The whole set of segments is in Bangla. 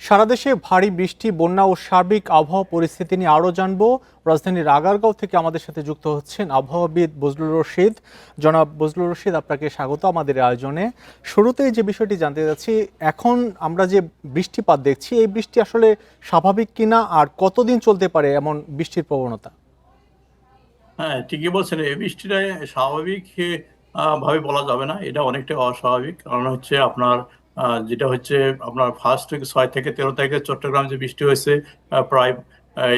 সারা দেশে ভারী বৃষ্টি, বন্যা ও সার্বিক আবহাওয়া পরিস্থিতি নিয়ে আরও জানবো। রাজধানীর আগারগাঁও থেকে আমাদের সাথে যুক্ত হচ্ছেন আবহাওয়াবিদ বজলুর রশিদ। জনাব বজলুর রশিদ, আপনাকে স্বাগত আমাদের আয়োজনে। শুরুতেই যে বিষয়টি জানতে চাচ্ছি, এখন আমরা যে বৃষ্টিপাত দেখছি, এই বৃষ্টি আসলে স্বাভাবিক কিনা, আর কতদিন চলতে পারে এমন বৃষ্টির প্রবণতা? হ্যাঁ, ঠিকই বলছেন। এই বৃষ্টিটা স্বাভাবিক ভাবে বলা যাবে না, এটা অনেকটা অস্বাভাবিক। কারণ হচ্ছে আপনার যেটা হচ্ছে আপনার ফার্স্ট 6 থেকে 13 তারিখে চট্টগ্রাম যে বৃষ্টি হয়েছে, প্রায়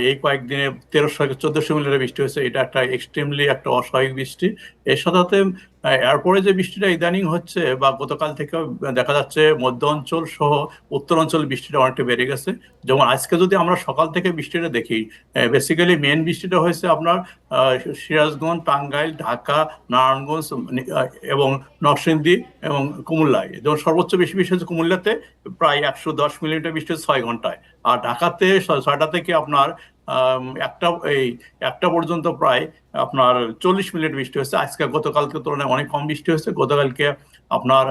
এই কয়েকদিনে 1300 থেকে 1400 মিলিমিটার বৃষ্টি হয়েছে। এটা একটা এক্সট্রিমলি একটা অস্বাভাবিক বৃষ্টি। এর সাথে সাথে এরপরে যে বৃষ্টিটা ইদানিং হচ্ছে বা গতকাল থেকে দেখা যাচ্ছে মধ্য অঞ্চল সহ উত্তর অঞ্চল বৃষ্টিটা অনেকটা বেড়ে গেছে। যেমন আজকে যদি আমরা সকাল থেকে বৃষ্টিটা দেখি, বেসিক্যালি মেন বৃষ্টিটা হয়েছে আপনার সিরাজগঞ্জ, টাঙ্গাইল, ঢাকা, নারায়ণগঞ্জ এবং নরসিংদী এবং কুমিল্লায়। যেমন সর্বোচ্চ বেশি বৃষ্টি হচ্ছে কুমিল্লাতে, প্রায় 110 মিলিমিটার বৃষ্টি হচ্ছে 6 ঘন্টায়। আর ঢাকাতে 6টা থেকে আপনার আম, একটা এই একটা পর্যন্ত প্রায় আপনার 40 মিনিট বৃষ্টি হচ্ছে। আজকে গতকালকে তুলনায় অনেক কম বৃষ্টি হয়েছে। গতকালকে আপনার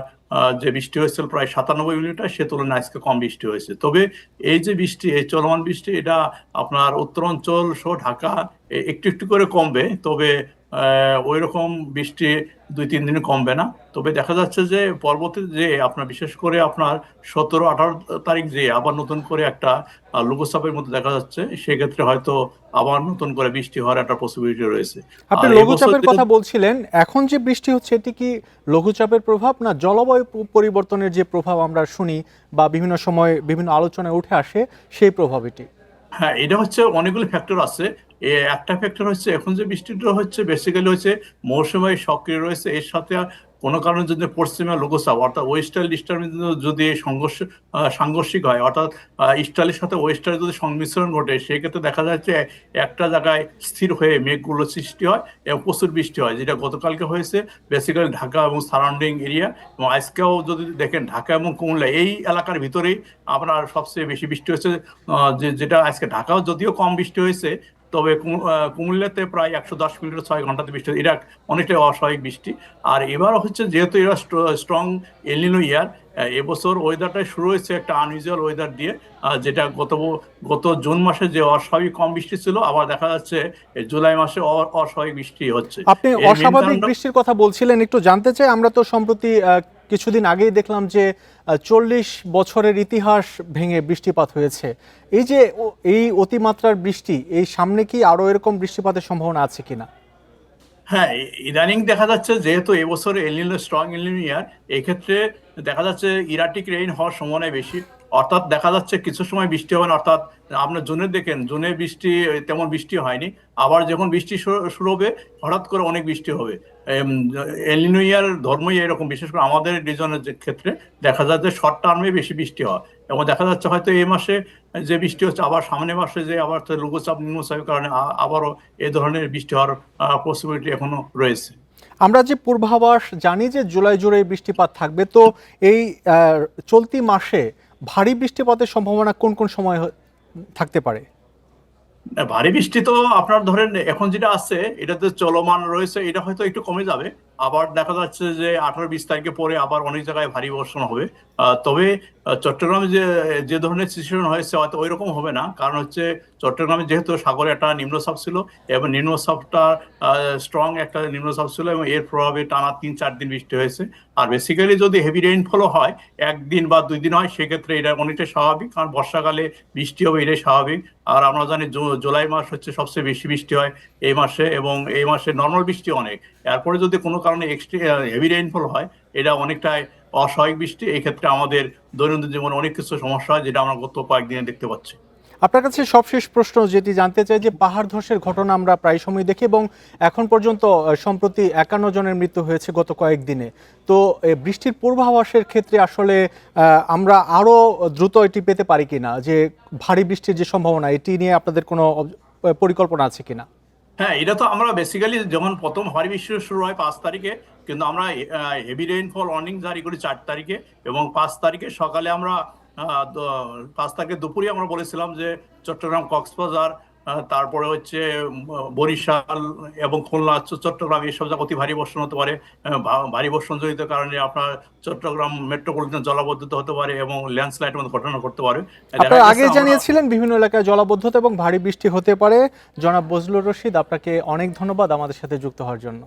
যে বৃষ্টি হয়েছিল প্রায় 97 মিলিমিটার, সে তুলনায় আজকে কম বৃষ্টি হয়েছে। তবে এই যে বৃষ্টি, এই চলমান বৃষ্টি, এটা আপনার উত্তরাঞ্চল সহ ঢাকা একটু একটু করে কমবে। তবে ওই রকম বৃষ্টি 2-3 দিনে কমবে না। তবে দেখা যাচ্ছে যে পরবর্তীতে যে আপনার বিশেষ করে আপনার 17-18 তারিখ যে আবার নতুন করে একটা লঘুচাপের মধ্যে দেখা যাচ্ছে, সেক্ষেত্রে হয়তো আবার নতুন করে বৃষ্টি হওয়ার একটা পসিবিলিটি রয়েছে। আপনি আর এবছর লঘুচাপের কথা বলছিলেন, এখন যে বৃষ্টি হচ্ছে এটি কি লঘুচাপের প্রভাব, না জলবায়ু পরিবর্তনের যে প্রভাব আমরা শুনি বা বিভিন্ন সময় বিভিন্ন আলোচনায় উঠে আসে সেই প্রভাব এটি? হ্যাঁ, এটা হচ্ছে অনেকগুলো ফ্যাক্টর আছে। একটা ফ্যাক্টর হচ্ছে এখন যে বৃষ্টিটা হচ্ছে বেসিক্যালি হচ্ছে মৌসুমী সক্রিয় রয়েছে। এর সাথে কোনো কারণে যদি পশ্চিমা লঘুচাপ অর্থাৎ ওয়েস্টার্ন ডিস্টার্বেন্স যদি সাংঘর্ষিক হয়, অর্থাৎ ইস্টার্নের সাথে ওয়েস্টার্ন যদি সংমিশ্রণ ঘটে, সেক্ষেত্রে দেখা যাচ্ছে একটা জায়গায় স্থির হয়ে মেঘগুলো সৃষ্টি হয় এবং প্রচুর বৃষ্টি হয়, যেটা গতকালকে হয়েছে বেসিক্যালি ঢাকা এবং সারাউন্ডিং এরিয়া। এবং আজকেও যদি দেখেন ঢাকা এবং কুমিল্লা এই এলাকার ভিতরেই আপনার সবচেয়ে বেশি বৃষ্টি হচ্ছে। যেটা আজকে ঢাকাও যদিও কম বৃষ্টি হয়েছে, তবে কুমিল্লাতে প্রায় 110 মিলিমিটার 6 ঘন্টাতে বৃষ্টি হয়েছে। এটা অনেকটাই অস্বাভাবিক বৃষ্টি। আর এবার হচ্ছে যেহেতু এরা স্ট্রং এলিনো ইয়ার, এবছর ওয়েদারটাই শুরু হয়েছে একটা আনইউজুয়াল ওয়েদার দিয়ে। যেটা গত জুন মাসে যে অস্বাভাবিক কম বৃষ্টি ছিল, আবার দেখা যাচ্ছে এই জুলাই মাসে অস্বাভাবিক বৃষ্টি হচ্ছে। আপনি এর মেন অস্বাভাবিক কারণটা বৃষ্টির কথা বলছিলেন, একটু জানতে চাই। আমরা তো সম্প্রতি কিছুদিন আগেই দেখলাম যে 40 বছরের ইতিহাস ভেঙে বৃষ্টিপাত হয়েছে। এই যে এই অতিমাত্রার বৃষ্টি, এই সামনে কি আরো এরকম বৃষ্টিপাতের সম্ভাবনা আছে কিনা? হ্যাঁ, ইদানিং দেখা যাচ্ছে যেহেতু এবছর এলনিনো স্ট্রং এলনিনো ইয়ার, এক্ষেত্রে দেখা যাচ্ছে ইরাটিক রেইন হওয়ার সম্ভাবনা বেশি। অর্থাৎ দেখা যাচ্ছে কিছু সময় বৃষ্টি হবে না। অর্থাৎ আপনার জুনে দেখেন, জুনে বৃষ্টি তেমন বৃষ্টি হয়নি। আবার যখন বৃষ্টি শুরু হবে, হঠাৎ করে অনেক বৃষ্টি হবে। এলনিনো ইয়ার ধর্মই এরকম। বিশেষ করে আমাদের রিজনের ক্ষেত্রে দেখা যাচ্ছে শর্ট টার্মে বেশি বৃষ্টি হয়। এবং দেখা যাচ্ছে হয়তো এই মাসে যে বৃষ্টি হচ্ছে, আবার সামনের মাসে যে আবার লঘুচাপ নিম্নচাপের কারণে আবারও এই ধরনের বৃষ্টি হওয়ার পসিবিলিটি এখনো রয়েছে। আমরা যে পূর্বাভাস জানি যে জুলাই জুড়ে বৃষ্টিপাত থাকবে, তো এই আহ, চলতি মাসে ভারী বৃষ্টিপাতের সম্ভাবনা কোন কোন সময় থাকতে পারে? না, ভারী বৃষ্টি তো আপনার ধরেন এখন যেটা আছে এটাতে চলমান রয়েছে, এটা হয়তো একটু কমে যাবে। আবার দেখা যাচ্ছে যে 18-20 তারিখে পরে আবার অনেক জায়গায় ভারী বর্ষণ হবে। তবে চট্টগ্রামে যে যে ধরনের সিচুয়েশন হয়েছে হয়তো ওই রকম হবে না। কারণ হচ্ছে চট্টগ্রামে যেহেতু সাগরে একটা নিম্নচাপ ছিল, এবং নিম্নচাপটা স্ট্রং একটা নিম্নচাপ ছিল, এবং এর প্রভাবে টানা 3-4 দিন বৃষ্টি হয়েছে। আর বেসিক্যালি যদি হেভি রেইনফলও হয়, 1 দিন বা 2 দিন হয়, সেক্ষেত্রে এটা অনেকটাই স্বাভাবিক। কারণ বর্ষাকালে বৃষ্টি হবে, এটাই স্বাভাবিক। আর আমরা জানি জুলাই মাস হচ্ছে সবচেয়ে বেশি বৃষ্টি হয় এই মাসে, এবং এই মাসে নর্মাল বৃষ্টি অনেক। এরপরে যদি কোনো কারণে হেভি রেইনফল হয়, এটা অনেকটাই অস্বাভাবিক বৃষ্টি। এই ক্ষেত্রে আমাদের দৈনন্দিন জীবনে অনেক কিছু সমস্যা হয়, যেটা আমরা গত কয়েকদিনে দেখতে পাচ্ছি। আপনার কাছে সবশেষ প্রশ্ন যেটি জানতে চাই, যে পাহাড় ধসের ঘটনা আমরা প্রায় সময় দেখি, এবং এখন পর্যন্ত সম্প্রতি 51 জনের মৃত্যু হয়েছে গত কয়েকদিনে। তো বৃষ্টির পূর্বাভাসের ক্ষেত্রে আসলে আমরা আরো দ্রুত এটি পেতে পারি কিনা, যে ভারী বৃষ্টির যে সম্ভাবনা, এটি নিয়ে আপনাদের কোনো পরিকল্পনা আছে কিনা? হ্যাঁ, এটা তো আমরা বেসিক্যালি যখন প্রথম ভারী বৃষ্টি শুরু হয় 5 তারিখে, কিন্তু আমরা হেভি রেইনফল ওয়ার্নিং জারি করি 4 তারিখে। এবং 5 তারিখে সকালে আমরা 5 তারিখে দুপুরে আমরা বলেছিলাম যে চট্টগ্রাম, কক্সবাজার, তারপরে হচ্ছে বরিশাল এবং খুলনা, চট্টগ্রাম এইসব জায়গা অতি ভারী বর্ষণ হতে পারে। ভারী বর্ষণ জনিত কারণে আপনার চট্টগ্রাম মেট্রোপলিটন জলাবদ্ধতা হতে পারে এবং ল্যান্ডস্লাইড মতো ঘটনা ঘটতে পারে। দেখা আপনারা গেছে আগে আমরা জানিয়েছিলেন বিভিন্ন এলাকায় জলাবদ্ধতা এবং ভারী বৃষ্টি হতে পারে। জনাব বজলুর রশিদ, আপনাকে অনেক ধন্যবাদ আমাদের সাথে যুক্ত হওয়ার জন্য।